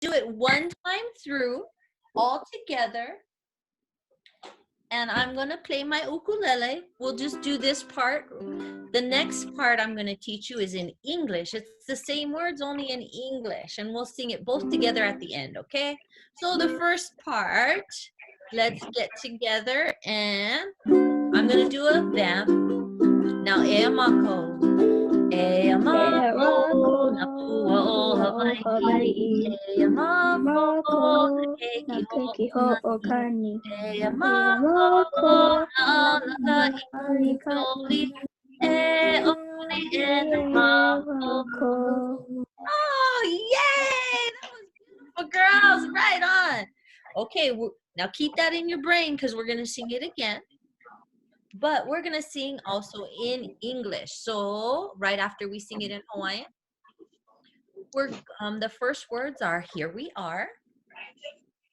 do it one time through, all together. And I'm gonna play my ukulele. We'll just do this part. The next part I'm gonna teach you is in English. It's the same words, only in English. And we'll sing it both together at the end, okay? So the first part, let's get together and I'm gonna do a vamp. Now, e mako. E mako, na pua o Hawaii. E mako, na keiki ho o kani. E mako, na alakai koli. E oli e na mako. Oh, yay! That was beautiful, girls. Right on. Okay, now keep that in your brain because we're going to sing it again. But we're going to sing also in English. So right after we sing it in Hawaiian, the first words are, here we are.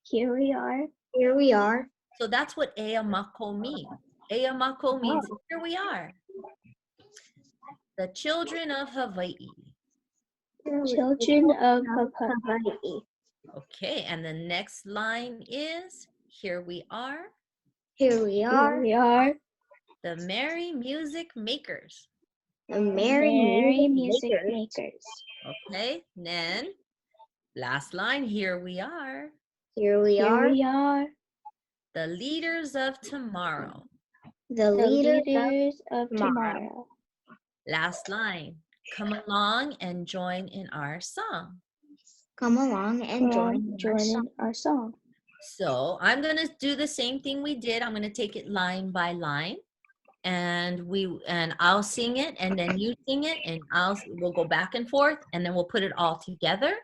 Here we are. Here we are. So that's what ea mako means. Ea mako means here we are. The children of Hawaii. Children of Hawaii. Okay, and the next line is, here we are. Here we are. Here we are. The merry music makers. The merry music makers. Okay, then last line, here we are. Here we are. Here we are. The leaders of tomorrow. The leaders of tomorrow. Last line, come along and join in our song. Come along and join in our song. So I'm going to do the same thing we did. I'm going to take it line by line. And I'll sing it, and then you sing it, and we'll go back and forth, and then we'll put it all together.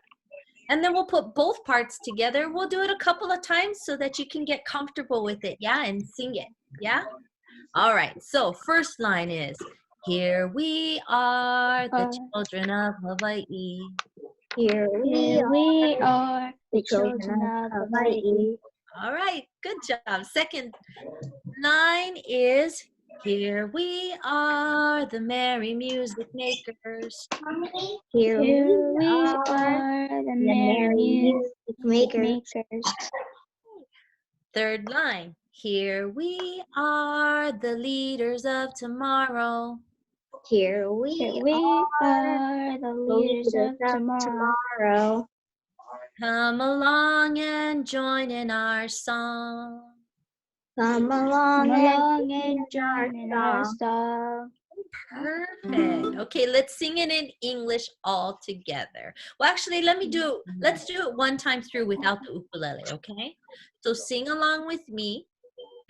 And then we'll put both parts together. We'll do it a couple of times so that you can get comfortable with it, yeah, and sing it, yeah? All right, so first line is, here we are, the children of Hawaii. Here we are, the children of Hawaii. All right, good job. Second line is, here we are, the merry music makers. Here we are, the merry music makers. Third line, here we are, the leaders of tomorrow. Here we are, the leaders of tomorrow. Come along and join in our song. Come along and join in our song. Perfect. Okay, let's sing it in English all together. Well, actually, let's do it one time through without the ukulele, okay? So sing along with me,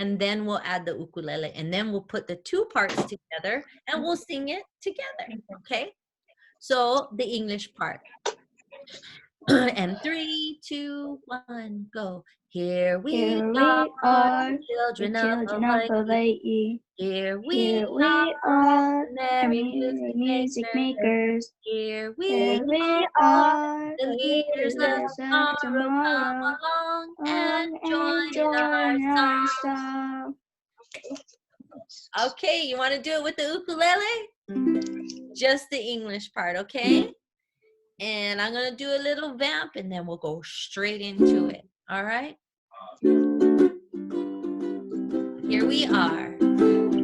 and then we'll add the ukulele, and then we'll put the two parts together, and we'll sing it together, okay? So the English part. And 3, 2, 1, go. Here we are, children of Hawaii. Here we are, merry music makers. Here we are, the leaders of tomorrow. Come along and join our song. Okay, you want to do it with the ukulele? Just the English part, okay? And I'm going to do a little vamp, and then we'll go straight into it. All right? Here we are.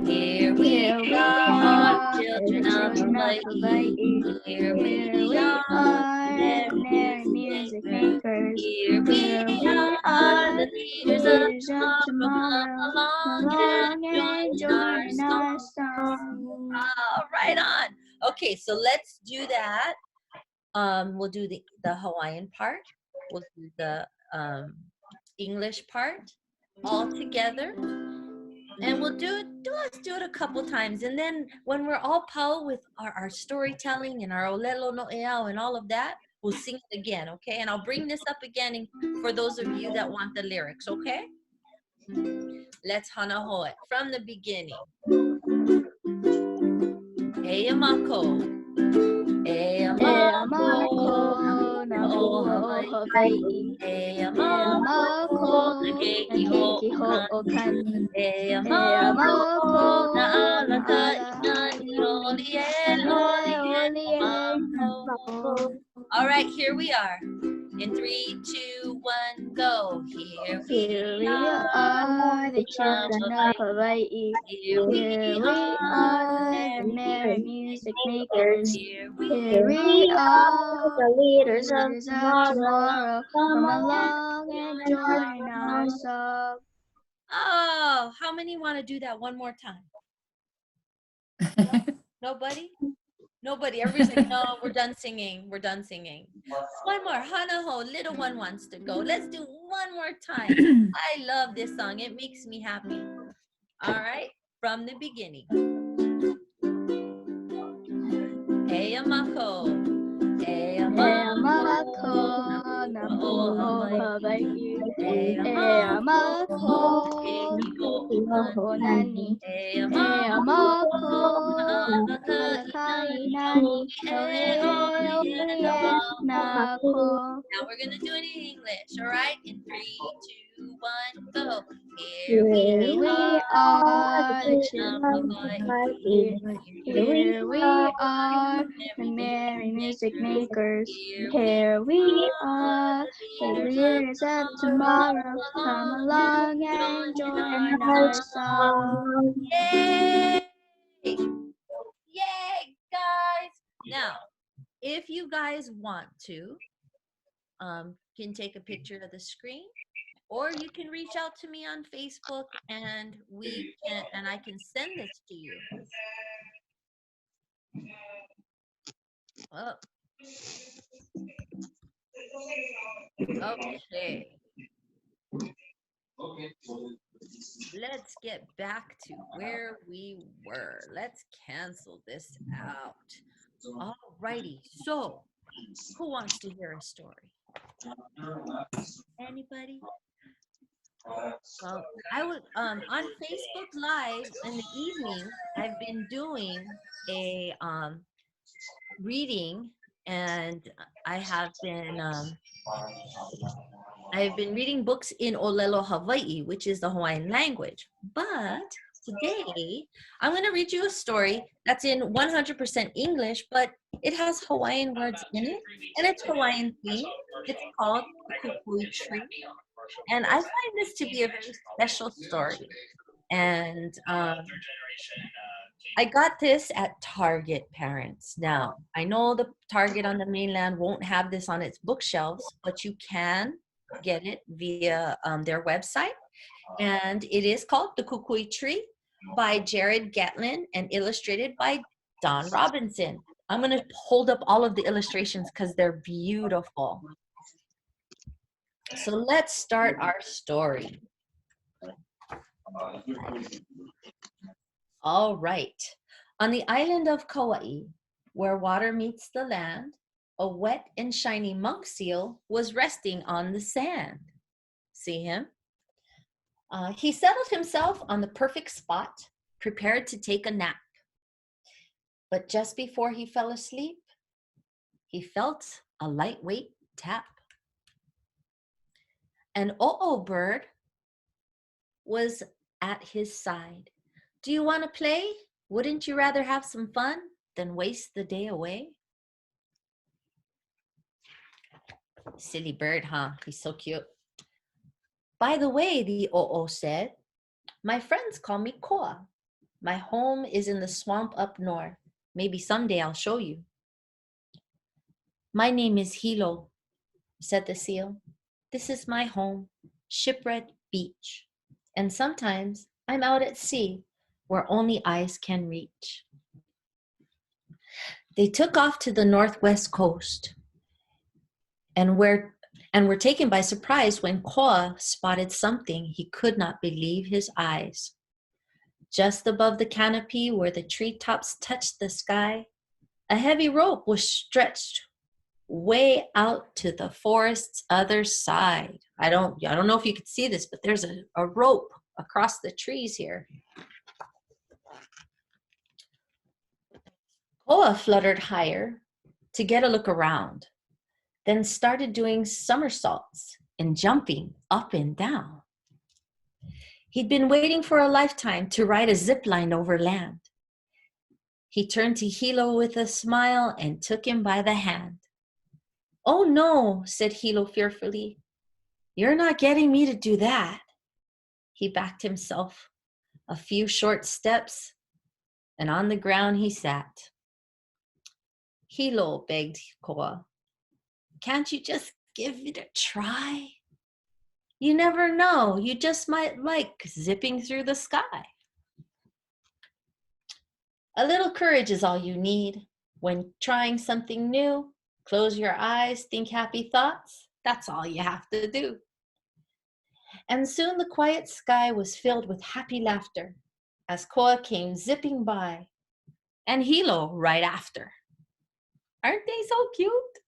Here we are, children of Hawaii. Here we are, merry music makers. Here we are, the leaders of tomorrow. Come along and join our song. Oh, right on. Okay, so let's do that. We'll do the Hawaiian part. We'll do the English part all together. And we'll let's do it a couple times. And then when we're all pau with our storytelling and our ʻōlelo, noʻeau, and all of that, we'll sing it again, okay? And I'll bring this up again for those of you that want the lyrics, okay? Let's hana ho it from the beginning. Eia mako. Eia mako. o Hawaii. E amako na keiki hoʻokani. E amako na alaka inani oli e mako. All right, here we are. In 3, 2, 1, go. Here we are, the children of Hawaii. Here Here we are, the merry music makers. Here Here we are, the leaders of leaders of tomorrow. tomorrow. Come along and join our song. Oh, how many want to do that one more time? Nobody? Nobody. Everybody's like, no, we're done singing. We're done singing. One more. Hanaho, little one wants to go. Let's do one more time. I love this song. It makes me happy. All right. From the beginning. Eyamako. Eyamako na poho Hawaii. Eyamako honani. Eyamako alakai nani. Olie nako. Now we're going to do it in English, all right? In 3, 2, 1, go. Here we are, the children of Hawaii. Here we are, the merry music makers. Here we are, the leaders of tomorrow. Come along and join our song. Yay! Yay, guys! Now, if you guys want to, can take a picture of the screen, or you can reach out to me on Facebook and I can send this to you. Oh. Okay. Let's get back to where we were. Let's cancel this out. All righty. So, who wants to hear a story? Anybody? Well, I would on Facebook Live in the evening. I've been doing a reading, and I've been reading books in ʻōlelo, Hawaii, which is the Hawaiian language. But today, I'm going to read you a story that's in 100% English, but it has Hawaiian words in it, and it's Hawaiian themed. It's called The Kukui Tree. And I find this to be a very special story. And I got this at Target, parents. Now, I know the Target on the mainland won't have this on its bookshelves, but you can get it via their website. And it is called The Kukui Tree by Jared Gatlin and illustrated by Don Robinson. I'm going to hold up all of the illustrations because they're beautiful. So let's start our story. All right. On the island of Kauai, where water meets the land, a wet and shiny monk seal was resting on the sand. See him? He settled himself on the perfect spot, prepared to take a nap. But just before he fell asleep, he felt a lightweight tap. An ʻōlelo bird was at his side. Do you want to play? Wouldn't you rather have some fun than waste the day away? Silly bird, huh? He's so cute. By the way, the ʻōlelo said, my friends call me Koa. My home is in the swamp up north. Maybe someday I'll show you. My name is Hilo, said the seal. This is my home, Shipwreck Beach. And sometimes I'm out at sea where only eyes can reach. They took off to the northwest coast and were taken by surprise when Koa spotted something he could not believe his eyes. Just above the canopy where the treetops touched the sky, a heavy rope was stretched way out to the forest's other side. I don't know if you could see this, but there's a rope across the trees here. Koa fluttered higher to get a look around. then started doing somersaults and jumping up and down. He'd been waiting for a lifetime to ride a zip line over land. He turned to Hilo with a smile and took him by the hand. "Oh no," said Hilo fearfully. "You're not getting me to do that." He backed himself a few short steps, and on the ground he sat. "Hilo," begged Koa, "can't you just give it a try? You never know, you just might like zipping through the sky." "A little courage is all you need. When trying something new, close your eyes, think happy thoughts. That's all you have to do." And soon the quiet sky was filled with happy laughter as Koa came zipping by, and Hilo right after. Aren't they so cute?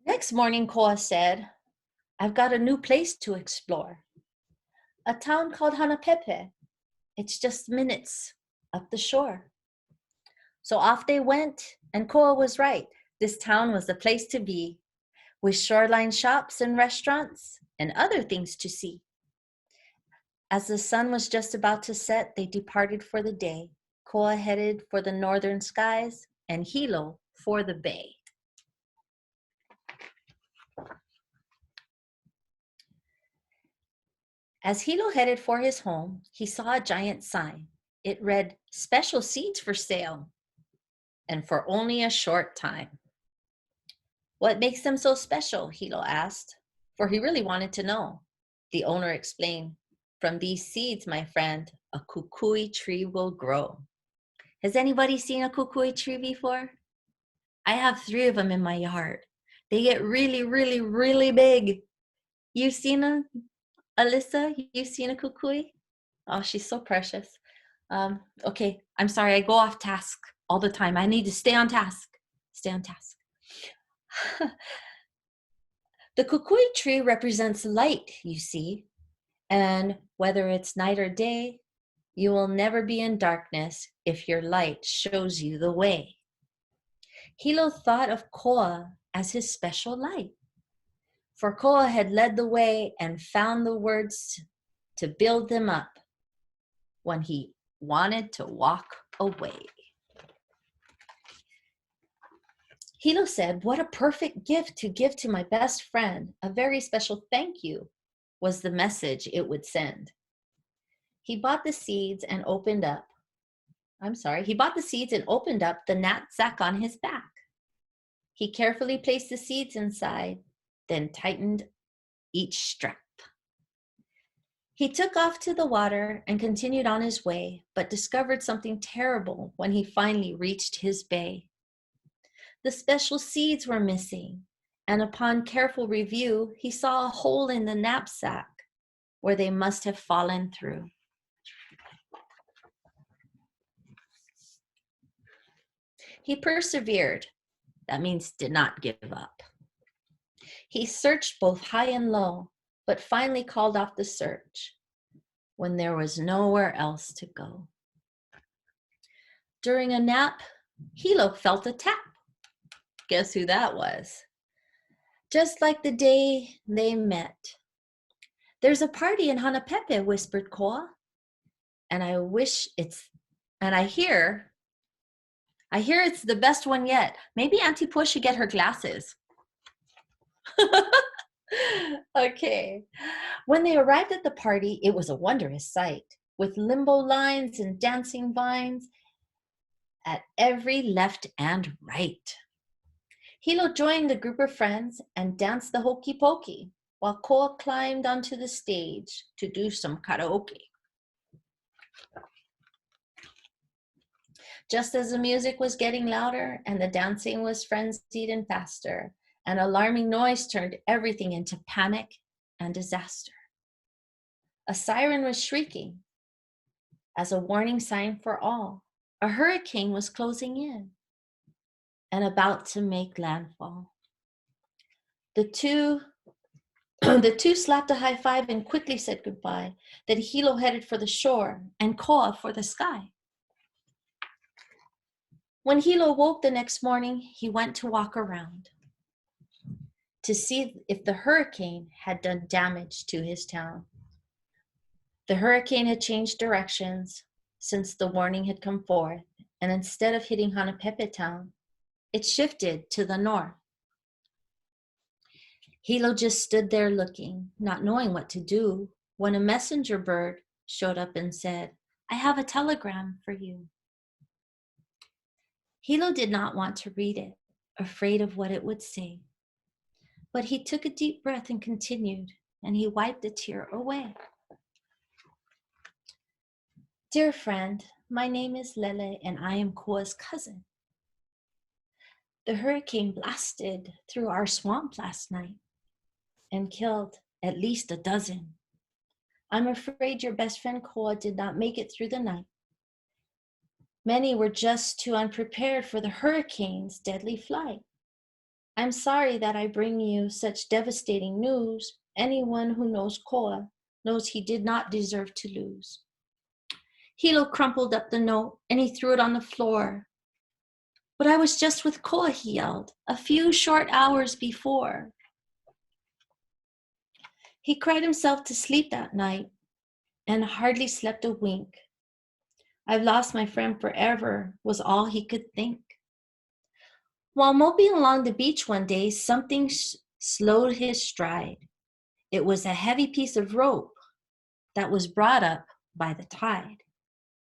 Next morning, Koa said, "I've got a new place to explore. A town called Hanapepe. It's just minutes up the shore." So off they went, and Koa was right. This town was the place to be, with shoreline shops and restaurants and other things to see. As the sun was just about to set, they departed for the day. Koa headed for the northern skies and Hilo for the bay. As Hilo headed for his home, he saw a giant sign. It read, "Special seeds for sale, and for only a short time." "What makes them so special?" Hilo asked, for he really wanted to know. The owner explained, "From these seeds, my friend, a kukui tree will grow." Has anybody seen a kukui tree before? I have 3 of them in my yard. They get really, really, really big. You've seen them? Alyssa, you've seen a kukui? Oh, she's so precious. Okay, I'm sorry, I go off task all the time. I need to stay on task. Stay on task. The kukui tree represents light, you see, and whether it's night or day, you will never be in darkness if your light shows you the way. Hilo thought of Koa as his special light, for Koa had led the way and found the words to build them up when he wanted to walk away. Hilo said, "What a perfect gift to give to my best friend. A very special thank you," was the message it would send. He bought the seeds and opened up the knapsack on his back. He carefully placed the seeds inside, then tightened each strap. He took off to the water and continued on his way, but discovered something terrible when he finally reached his bay. The special seeds were missing, and upon careful review, he saw a hole in the knapsack where they must have fallen through. He persevered. That means did not give up. He searched both high and low, but finally called off the search when there was nowhere else to go. During a nap, Hilo felt a tap. Guess who that was? Just like the day they met. "There's a party in Hanapepe," whispered Koa. "And I hear it's the best one yet. Maybe Aunty Pua should get her glasses." Okay. When they arrived at the party, it was a wondrous sight, with limbo lines and dancing vines at every left and right. Hilo joined the group of friends and danced the hokey pokey, while Koa climbed onto the stage to do some karaoke. Just as the music was getting louder and the dancing was frenzied and faster, an alarming noise turned everything into panic and disaster. A siren was shrieking as a warning sign for all. A hurricane was closing in and about to make landfall. The two slapped a high five and quickly said goodbye. Then Hilo headed for the shore and Koa for the sky. When Hilo woke the next morning, he went to walk around to see if the hurricane had done damage to his town. The hurricane had changed directions since the warning had come forth, and instead of hitting Hanapepe town, it shifted to the north. Hilo just stood there looking, not knowing what to do, when a messenger bird showed up and said, "I have a telegram for you." Hilo did not want to read it, afraid of what it would say. But he took a deep breath and continued, and he wiped a tear away. "Dear friend, my name is Lele, and I am Kua's cousin. The hurricane blasted through our swamp last night and killed at least a dozen. I'm afraid your best friend Koa did not make it through the night. Many were just too unprepared for the hurricane's deadly flight. I'm sorry that I bring you such devastating news. Anyone who knows Koa knows he did not deserve to lose." Hilo crumpled up the note and he threw it on the floor. "But I was just with Koa," he yelled, "a few short hours before." He cried himself to sleep that night and hardly slept a wink. "I've lost my friend forever," was all he could think. While moping along the beach one day, something slowed his stride. It was a heavy piece of rope that was brought up by the tide.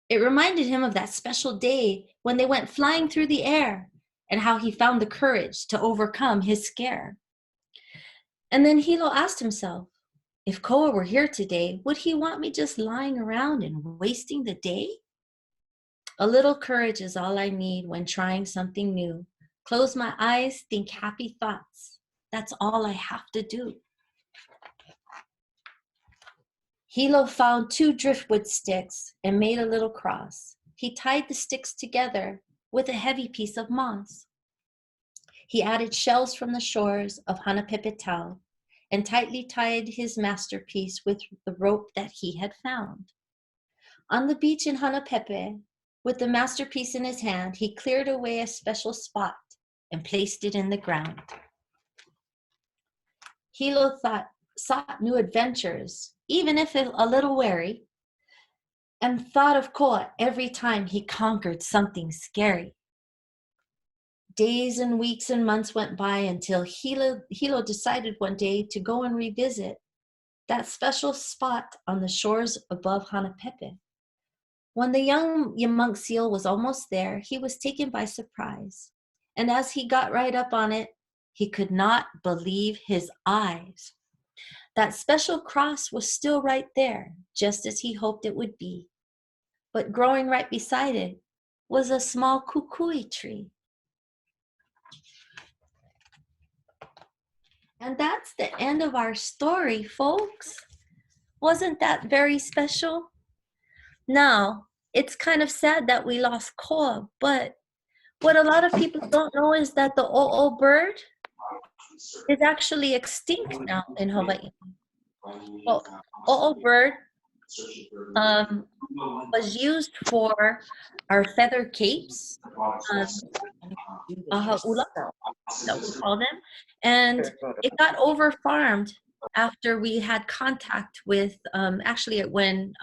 It reminded him of that special day when they went flying through the air and how he found the courage to overcome his scare. And then Hilo asked himself, if Koa were here today, would he want me just lying around and wasting the day? A little courage is all I need when trying something new. Close my eyes, think happy thoughts. That's all I have to do. Hilo found 2 driftwood sticks and made a little cross. He tied the sticks together with a heavy piece of moss. He added shells from the shores of Hanapepe town and tightly tied his masterpiece with the rope that he had found. On the beach in Hanapepe, with the masterpiece in his hand, he cleared away a special spot and placed it in the ground. Hilo sought new adventures, even if a little wary, and thought of Koa every time he conquered something scary. Days and weeks and months went by until Hilo decided one day to go and revisit that special spot on the shores above Hanapepe. When the young monk seal was almost there, he was taken by surprise. And as he got right up on it, he could not believe his eyes. That special cross was still right there, just as he hoped it would be. But growing right beside it was a small kukui tree. And that's the end of our story, folks. Wasn't that very special? Now, it's kind of sad that we lost Koa, but what a lot of people don't know is that the ʻōlelo bird is actually extinct now in Hawaii. Well, ʻōlelo bird was used for our feather capes, aha'ula, that we call them, and it got over-farmed after we had contact with, actually when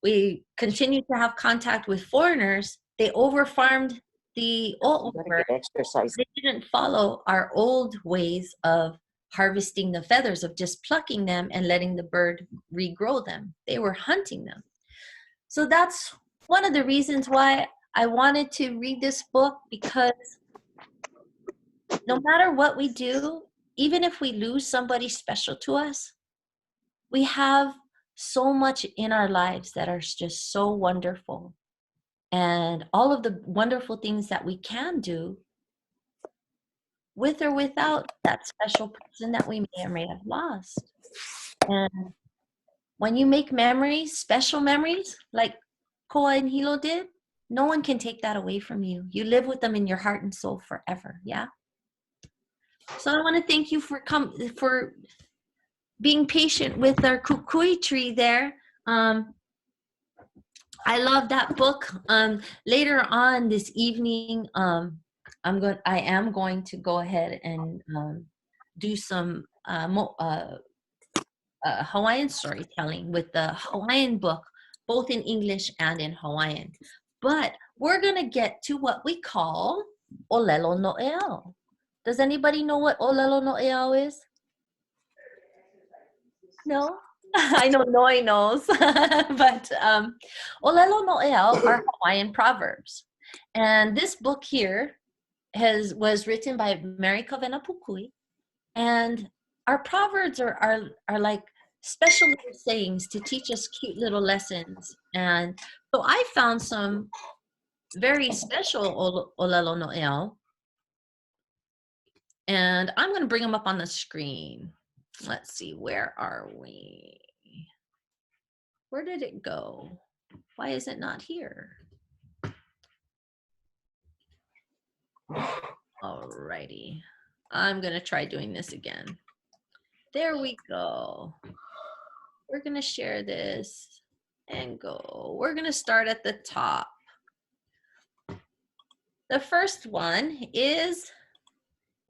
we continued to have contact with foreigners, they over-farmed the ʻōlelo bird. They didn't follow our old ways of harvesting the feathers, of just plucking them and letting the bird regrow them. They were hunting them. So that's one of the reasons why I wanted to read this book, because no matter what we do, even if we lose somebody special to us, we have so much in our lives that are just so wonderful. And all of the wonderful things that we can do with or without that special person that we may or may have lost. And when you make memories, special memories, like Koa and Hilo did, no one can take that away from you. You live with them in your heart and soul forever, yeah? So I want to thank you for being patient with our kukui tree there. I love that book. Later on this evening, I am going to go ahead and do some Hawaiian storytelling with the Hawaiian book, both in English and in Hawaiian. But we're gonna get to what we call ʻōlelo noʻeau. Does anybody know what ʻōlelo noʻeau is? No? I know Noi knows, but ʻōlelo noʻeau are Hawaiian proverbs. And this book here was written by Mary Kawena Pukui. And our proverbs are like special little sayings to teach us cute little lessons. And so I found some very special ʻōlelo noʻeau. And I'm going to bring them up on the screen. Let's see, where are we? Where did it go? Why is it not here? Alrighty. I'm going to try doing this again. There we go. We're going to share this and go. We're going to start at the top. The first one is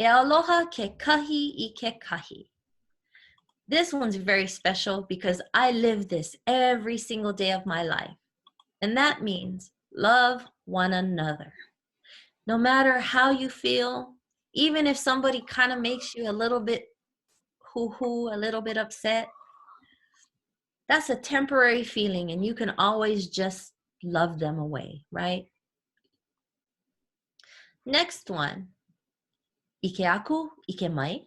E aloha ke kahi I ke kahi. This one's very special because I live this every single day of my life. And that means love one another. No matter how you feel, even if somebody kind of makes you a little bit hoo-hoo, a little bit upset, that's a temporary feeling and you can always just love them away, right? Next one. Ike aku, ike mai.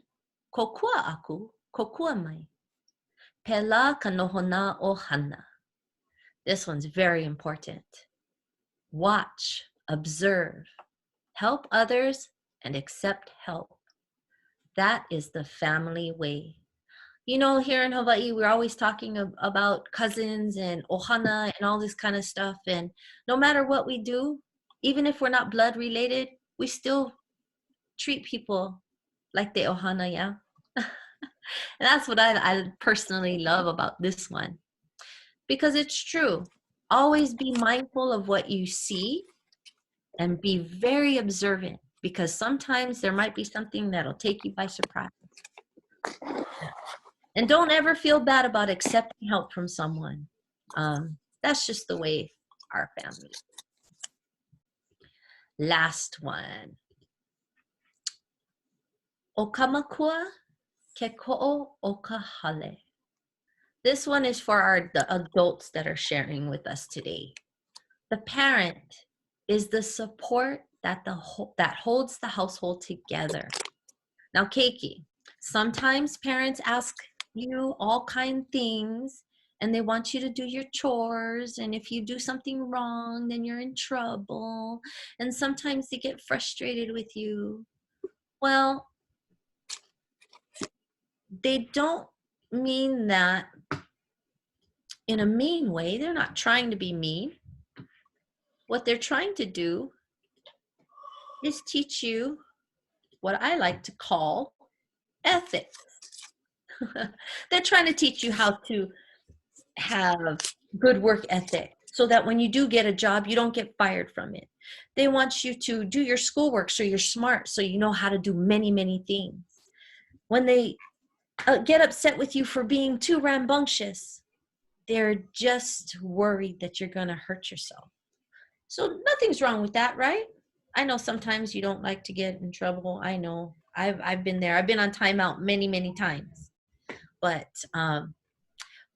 Kokua aku, kokua mai. Pela ka nohona o hana. This one's very important. Watch, observe, help others, and accept help. That is the family way. You know, here in Hawaii, we're always talking about cousins and ohana and all this kind of stuff. And no matter what we do, even if we're not blood related, we still treat people like they ohana, yeah? And that's what I personally love about this one. Because it's true. Always be mindful of what you see and be very observant, because sometimes there might be something that'll take you by surprise. And don't ever feel bad about accepting help from someone. That's just the way our family is. Last one. O kamakua ke ko'o o ka hale. This one is for the adults that are sharing with us today. The parent is the support that holds the household together. Now, Keiki, sometimes parents ask you all kind of things and they want you to do your chores, and if you do something wrong, then you're in trouble, and sometimes they get frustrated with you. Well, they don't mean that in a mean way. They're not trying to be mean. What they're trying to do is teach you what I like to call ethics. They're trying to teach you how to have good work ethic so that when you do get a job, you don't get fired from it. They want you to do your schoolwork so you're smart, so you know how to do many, many things. When they get upset with you for being too rambunctious, they're just worried that you're going to hurt yourself. So nothing's wrong with that, right? I know sometimes you don't like to get in trouble. I know. I've been there. I've been on timeout many, many times. But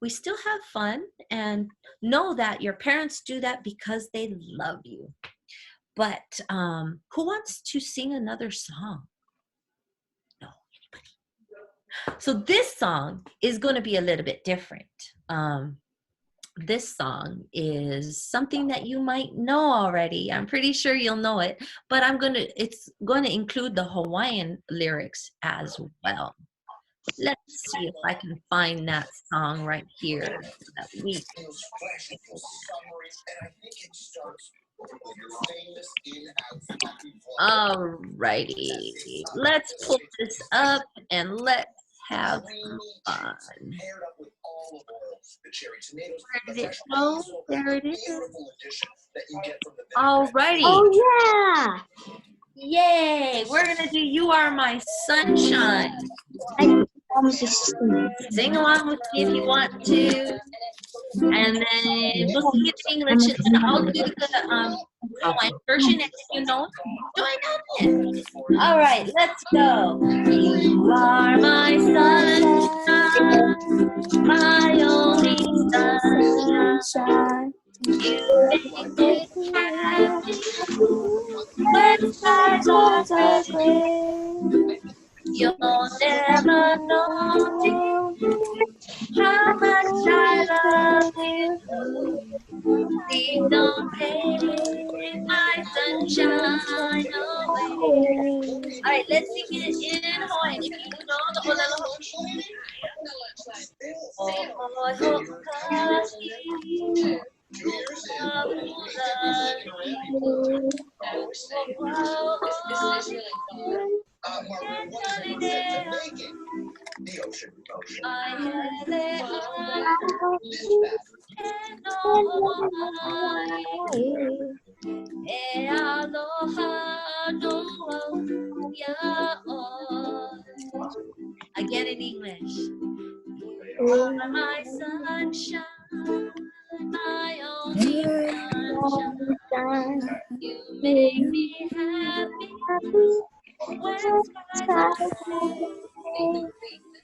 we still have fun, and know that your parents do that because they love you. But who wants to sing another song? No, anybody? So this song is going to be a little bit different. This song is something that you might know already. I'm pretty sure you'll know it, but it's going to include the Hawaiian lyrics as well. Let's see if I can find that song right here that we. Alrighty, let's pull this up and let's have fun. Where did it go? There it is. Alrighty. Oh yeah. Yay! We're gonna do "You Are My Sunshine." I almost 16. Sing along with me if you want to, and then we'll sing it in English, and then I'll do the Hawaiian version, and if you know, join in. All right, let's go. You are my sunshine, my only sunshine. You make me happy when skies are gray. You'll never know, dear, how much I love you. Please don't take my sunshine away. All right, let's sing it in Hawaiian. If you know the ʻōlelo. Oh, again in English. You are my sunshine, my only sunshine. You make me happy when skies are gray.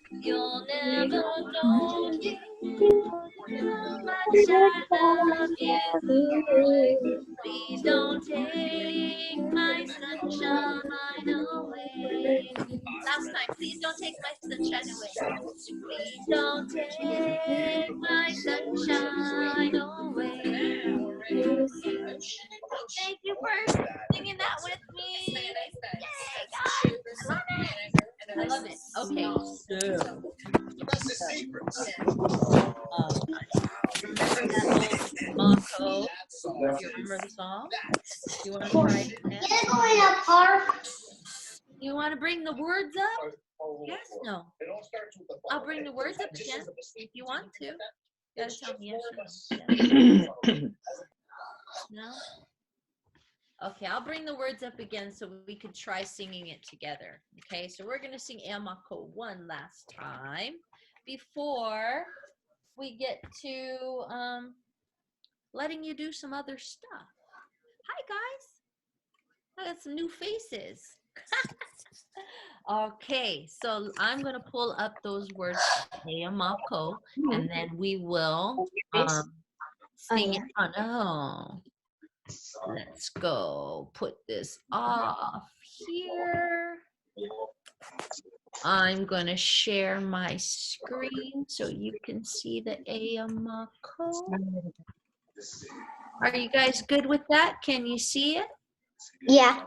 You'll never know, dear, how much I love you. Please don't take my sunshine away. Last time, please don't take my sunshine away. Please don't take my sunshine away. Thank you for singing that with me. Yay, guys! I love it. Okay, so remember that old motto? Do you remember the song? You want to try it again? You want to bring the words up? Yes, no. I'll bring the words up again if you want to. You gotta tell me yes or no. No? Okay, I'll bring the words up again so we could try singing it together. Okay, so we're gonna sing E Mako one last time before we get to letting you do some other stuff. Hi guys, I got some new faces. Okay, so I'm gonna pull up those words, E Mako, and then we will sing it on. Oh. Let's go put this off here. I'm going to share my screen so you can see the Ayamako. Are you guys good with that? Can you see it? Yeah.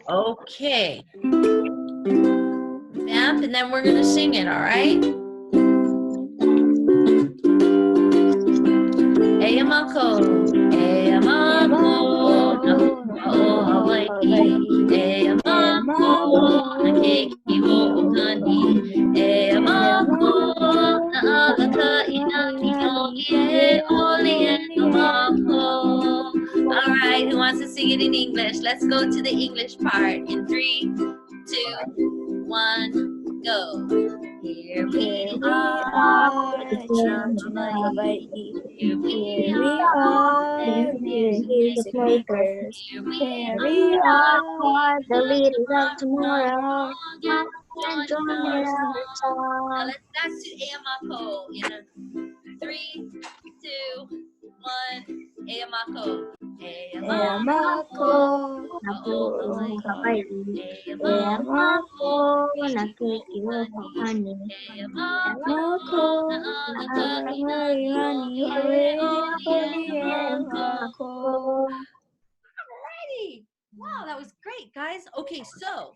Okay. Vamp, and then we're going to sing it, all right? Ayamako. Keiki wo okani, na alaka inani no ie oli no mako. All right, who wants to sing it in English? Let's go to the English part in 3, 2, 1, go. Here we are, the children of Hawaii. Here we are, the music makers. Here we are, the leaders of tomorrow. Now Join in our song. let's back to Ayamako in a 3, 2, 1. Ayamako. Ayamako, napu'u Hawaii. Ayamako, nakiki wo Hawaiian. Ayamako, na'alakainani Ayamako. Alrighty. Wow, that was great, guys. Okay, so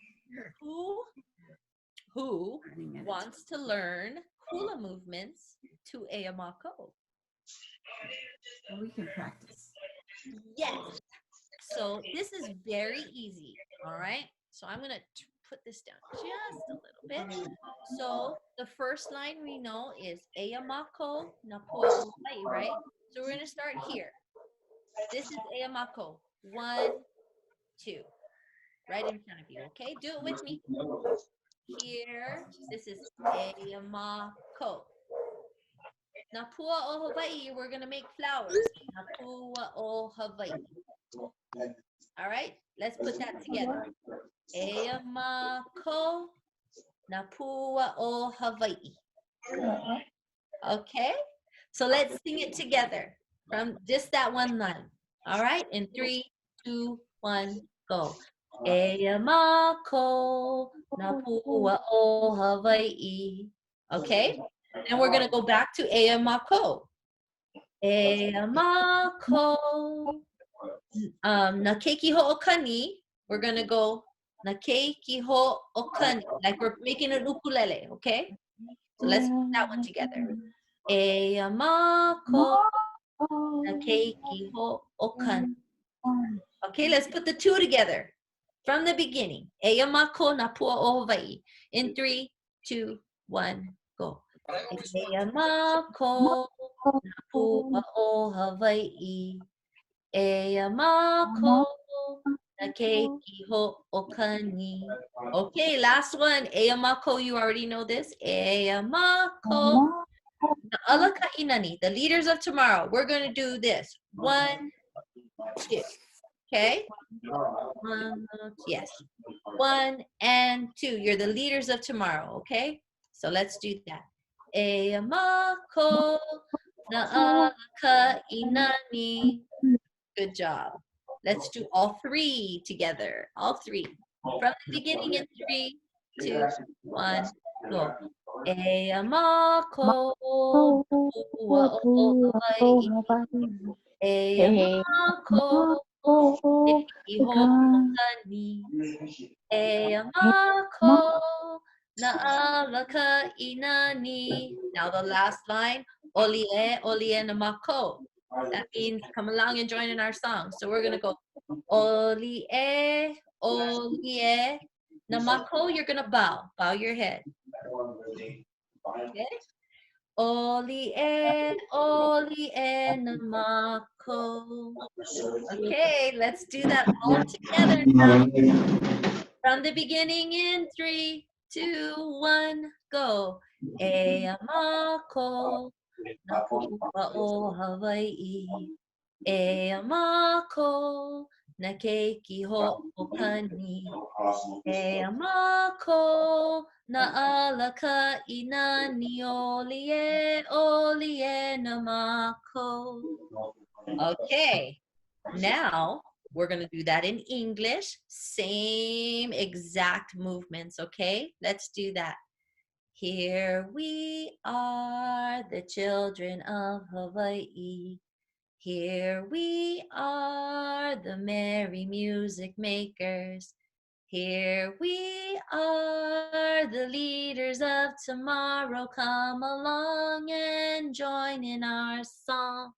who wants to learn hula movements to Ayamako? Well, we can practice. Yes. So this is very easy. All right. So I'm going to put this down just a little bit. So the first line we know is Eia mako na pua o Hawaii, right? So we're gonna start here. This is Eia mako. 1, 2. Right in front of you, okay? Do it with me. Here, this is Eia mako. Na pua o Hawaii, we're gonna make flowers. Na pua o Hawaii. All right, let's put that together. Eia mako na pua o Hawaii. Okay, so let's sing it together from just that one line. All right, in 3, 2, 1, go. Eia mako na pua o Hawaii. Okay, then we're gonna go back to Eia mako. Eia mako na keiki ho'okani. We're gonna go na keiki ho'okani, like we're making an ukulele. Okay, so let's put that one together. Eia mako na keiki ho'okani. Okay, let's put the two together from the beginning. Eia mako na pua o Hawaii. In 3, 2, 1, go. Eia mako na pua o Hawaii. Eia mako na keiki ho'okani. Okay, last one. Eia mako, you already know this. Eia mako na alaka inani, the leaders of tomorrow. We're going to do this. 1, 2. Okay? Yes. 1 and 2. You're the leaders of tomorrow, okay? So let's do that. Eia mako na alaka inani. Good job. Let's do all 3 together. All 3. From the beginning in 3, 2, 1, go. Eia mako pua o Hawaii. Eia mako keiki ho'okani. Eia mako na alaka inani. Now the last line, olie na mako. That means come along and join in our song. So we're gonna go olie na mako. You're gonna bow your head. Okay. Olie na mako. Okay, let's do that all together now. From the beginning in 3, 2, 1, go. Eia mako na pua o Hawaii. Eia mako na keiki ho'okani. Eia mako na alaka inani. Olie na mako. Okay, now we're going to do that in English. Same exact movements, okay? Let's do that. Here we are, the children of Hawaii. Here we are, the merry music makers. Here we are, the leaders of tomorrow. Come along and join in our song.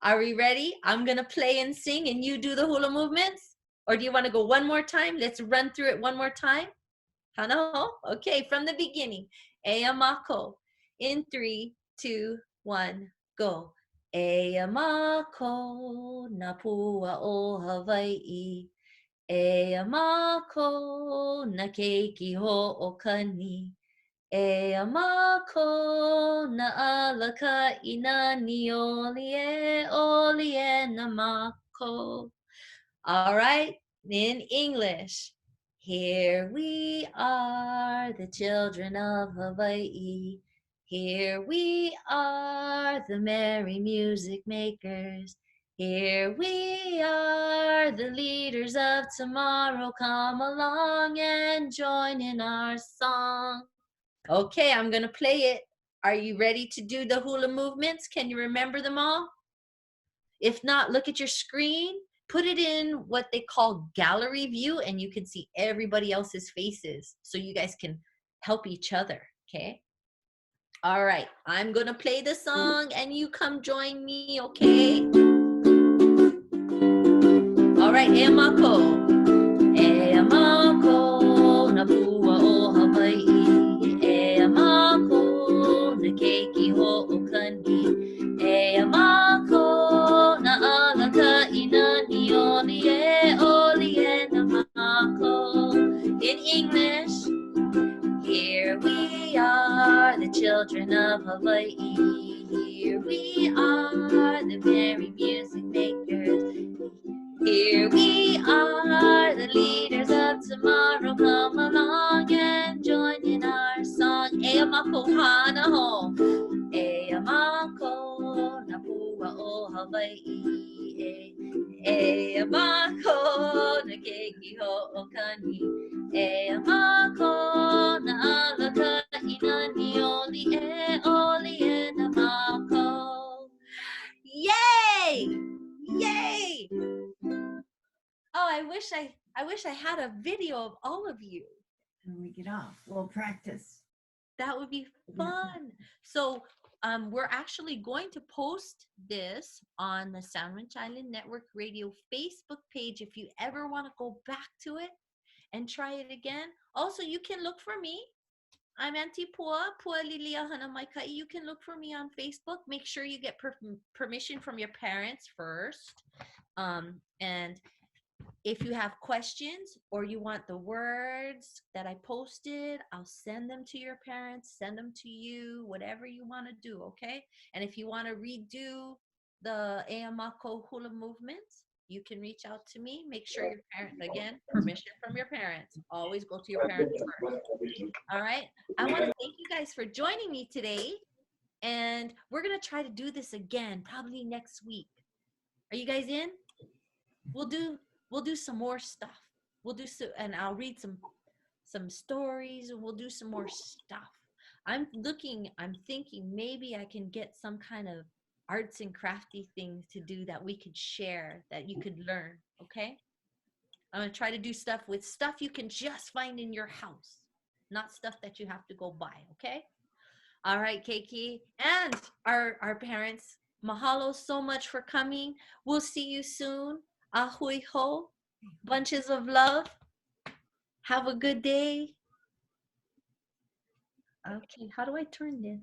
Are we ready? I'm going to play and sing and you do the hula movements? Or do you want to go one more time? Let's run through it one more time. Hanaho? Okay, from the beginning. Eia mako. In 3, 2, 1, go. Eia mako na pua o Hawaii. Eia mako na keiki ho'okani. Eia mako na alaka inani. Olie na mako. All right, in English. Here we are, the children of Hawaii. Here we are, the merry music makers. Here we are, the leaders of tomorrow. Come along and join in our song. Okay, I'm gonna play it. Are you ready to do the hula movements? Can you remember them all? If not, look at your screen. Put it in what they call gallery view and you can see everybody else's faces so you guys can help each other, okay? All right, I'm gonna play the song and you come join me, okay? All right, eia mako Hawaii. Here we are, the merry music makers. Here we are, the leaders of tomorrow. Come along and join in our song. E mako hana ho. E mako na pua o Hawaii. E mako na keiki ho o kani. E mako na alaka inani oli e na mako. Yay! Yay! Oh, I wish I had a video of all of you. When we get off, we'll practice. That would be fun. So we're actually going to post this on the Sandwich Island Network Radio Facebook page if you ever want to go back to it and try it again. Also, you can look for me. I'm Aunty Pua, Pua Lilia Hana Maikai. You can look for me on Facebook. Make sure you get permission from your parents first. And if you have questions or you want the words that I posted, I'll send them to your parents, send them to you, whatever you want to do, okay? And if you want to redo the Eamako hula movements, you can reach out to me. Make sure your parents, again, permission from your parents. Always go to your parents first. All right? I want to thank you guys for joining me today. And we're going to try to do this again, probably next week. Are you guys in? We'll do some more stuff. And I'll read some stories, and we'll do some more stuff. I'm thinking maybe I can get some kind of arts and crafty things to do that we could share, that you could learn, okay? I'm gonna try to do stuff with stuff you can just find in your house, not stuff that you have to go buy, okay? All right, Keiki, and our parents, mahalo so much for coming. We'll see you soon. Ahui ho, bunches of love. Have a good day. Okay, how do I turn this?